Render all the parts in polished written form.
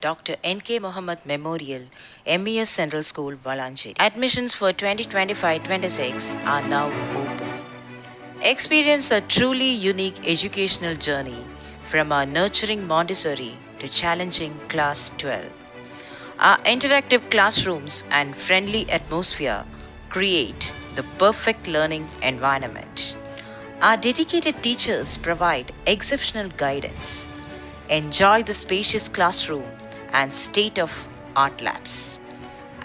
Dr. N.K. Mohammed Memorial, MES Central School, Valancheri. Admissions for 2025-26 are now open. Experience a truly unique educational journey from our nurturing Montessori to challenging Class 12. Our interactive classrooms and friendly atmosphere create the perfect learning environment. Our dedicated teachers provide exceptional guidance. Enjoy the spacious classroom and state-of-art labs.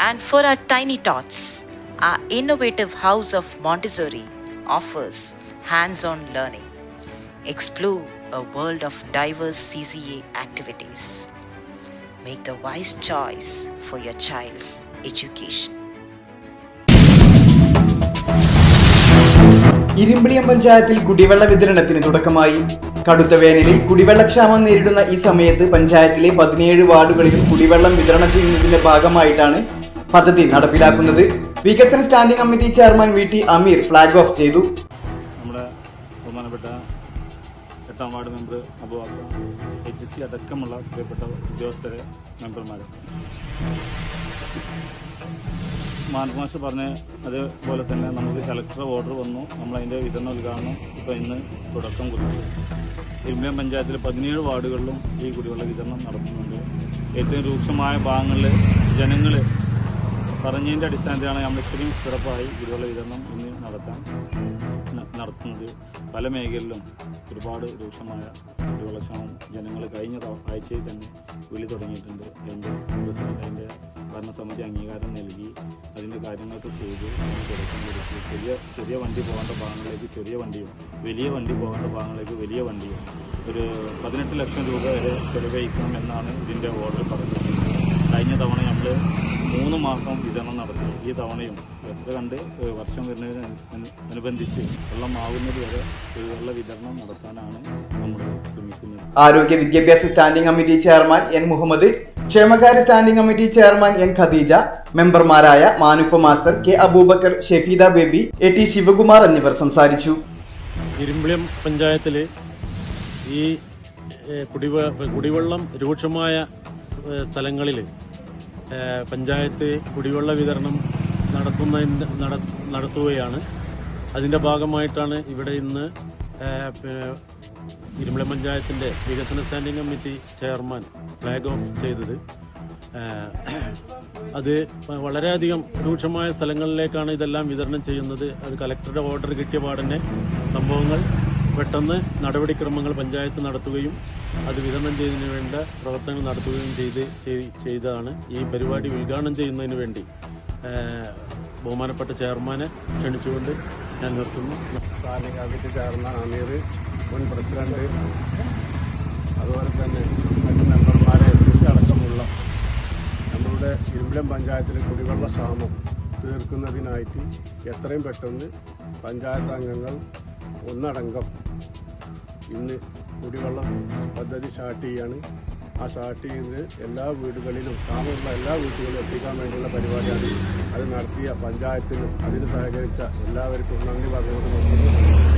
And for our tiny tots, our innovative House of Montessori offers hands-on learning. Explore a world of diverse CCA activities. Make the wise choice for your child's education. Irimbiliyam പഞ്ചായത്തിൽ കുടിവെള്ള വിതരണത്തിന് തുടക്കമായി. കടുത്ത വേനലിൽ കുടിവെള്ളക്ഷാമം നേരിടുന്ന ഈ സമയത്ത് പഞ്ചായത്തിലെ 17 വാർഡുകളിലും കുടിവെള്ളം വിതരണം ചെയ്യുന്നതിന്റെ ഭാഗമായിട്ടാണ് പദ്ധതി നടപ്പിലാക്കുന്നത്. വികസന സ്റ്റാൻഡിംഗ് കമ്മിറ്റി ചെയർമാൻ VT അമീർ ഫ്ലാഗ് ഓഫ് ചെയ്തു. നമ്മുടെ ബഹുമാനപ്പെട്ട 8ാം വാർഡ് മെമ്പർ അബുവാക്ക, HC അടക്കമുള്ള പ്രിയപ്പെട്ട ഉദ്യോഗസ്ഥരെ, മെമ്പർമാരെ, മാനമാഷ് പറഞ്ഞ അതേപോലെ തന്നെ നമുക്ക് കളക്ടർ ഓർഡർ വന്നു. നമ്മളതിൻ്റെ വിതരണ ഉദ്ഘാടനം ഇപ്പോൾ ഇന്ന് തുടക്കം കുറിച്ചു. ഇരുമ്പിളിയം പഞ്ചായത്തിലെ 17 വാർഡുകളിലും ഈ കുടിവെള്ള വിതരണം നടത്തുന്നുണ്ട്. ഏറ്റവും രൂക്ഷമായ ഭാഗങ്ങളിൽ ജനങ്ങൾ പറഞ്ഞതിൻ്റെ അടിസ്ഥാനത്തിലാണ് നമ്മൾ ഇത്രയും സ്ഥിരമായി കുടിവെള്ള വിതരണം ഇന്ന് നടത്തുന്നത്. പല മേഖലയിലും ഒരുപാട് രൂക്ഷമായ കുടിവെള്ളക്ഷാമം ജനങ്ങൾ കഴിഞ്ഞ ആഴ്ചയിൽ തന്നെ വിളി തുടങ്ങിയിട്ടുണ്ട്. അതിൻ്റെ പ്രസിഡന്റ് അതിൻ്റെ ഭരണസമിതി അംഗീകാരം നൽകി അതിൻ്റെ കാര്യങ്ങളൊക്കെ ചെയ്ത് തുടക്കം കൊടുത്തു. ചെറിയ വണ്ടി പോകേണ്ട ഭാഗങ്ങളിലേക്ക് ചെറിയ വണ്ടിയും വലിയ വണ്ടി പോകേണ്ട ഭാഗങ്ങളിലേക്ക് വലിയ വണ്ടിയും ഒരു 18 ലക്ഷം രൂപ വരെ ചെലവഴിക്കണം എന്നാണ് ഇതിൻ്റെ ഓർഡർ പറഞ്ഞത്. കഴിഞ്ഞ തവണ നമ്മൾ 3 മാസം വിതരണം നടത്തി. ഈ തവണയും എത്ര കണ്ട് വർഷം വരുന്നതിനനുബന്ധിച്ച് വെള്ളം ആവുന്നത് വരെ കുടിവെള്ള വിതരണം നടത്താനാണ് നമ്മൾ ശ്രമിക്കുന്നത്. ആരോഗ്യ വിദ്യാഭ്യാസ standing committee chairman N Muhammad, ക്ഷേമകാര്യ standing committee chairman N Khadeeja, മെമ്പർമാരായ Manuppa master, K Aboobacker, Shefeeda baby, AT Sivakumar എന്നിവർ സംസാരിച്ചു. ഇരുമ്പിളിയം പഞ്ചായത്തിൽ ഈ കുടിവെള്ളം രൂക്ഷമായ സ്ഥലങ്ങളിൽ പഞ്ചായത്ത് കുടിവെള്ള വിതരണം നടത്തുകയാണ്. അതിൻ്റെ ഭാഗമായിട്ടാണ് ഇവിടെ ഇന്ന് ഇരുമ്പിളിയം പഞ്ചായത്തിൻ്റെ വികസന standing committee chairman flag off ചെയ്തത്. അത് വളരെയധികം രൂക്ഷമായ സ്ഥലങ്ങളിലേക്കാണ് ഇതെല്ലാം വിതരണം ചെയ്യുന്നത്. അത് കലക്ടറുടെ ഓർഡർ കിട്ടിയ പാടന്നെ സംഭവങ്ങൾ പെട്ടെന്ന് നടപടിക്രമങ്ങൾ പഞ്ചായത്ത് നടത്തുകയും അത് വിതരണം ചെയ്യുന്നതിന് വേണ്ട പ്രവർത്തനങ്ങൾ നടത്തുകയും ചെയ്തതാണ്. ഈ പരിപാടി ഉദ്ഘാടനം ചെയ്യുന്നതിന് വേണ്ടി ബഹുമാനപ്പെട്ട ചെയർമാനെ ക്ഷണിച്ചുകൊണ്ട് ഞാൻ നിർത്തുന്നു. സ്റ്റാൻഡിംഗ് കമ്മിറ്റി ചെയർമാൻ അമീർ, മുൻ പ്രസിഡന്റ്, അതുപോലെ തന്നെ മറ്റ് മെമ്പർമാരെ അടക്കമുള്ള നമ്മളുടെ ഇരുമ്പിളിയം പഞ്ചായത്തിലെ കുടിവെള്ള ക്ഷാമം തീർക്കുന്നതിനായിട്ട് എത്രയും പെട്ടെന്ന് പഞ്ചായത്ത് അംഗങ്ങൾ ഒന്നടങ്കം ഇന്ന് കുടിവെള്ള പദ്ധതി സ്റ്റാർട്ട് ചെയ്യാണ്. ആ സ്റ്റാർട്ട് ചെയ്യുന്നത് എല്ലാ വീടുകളിലും, ക്ഷാമമുള്ള എല്ലാ വീടുകളിലും എത്തിക്കാൻ വേണ്ടിയുള്ള പരിപാടിയാണ്. അത് നടത്തിയ പഞ്ചായത്തിനും അതിന് സഹകരിച്ച എല്ലാവർക്കും നന്ദി പറഞ്ഞുകൊണ്ട്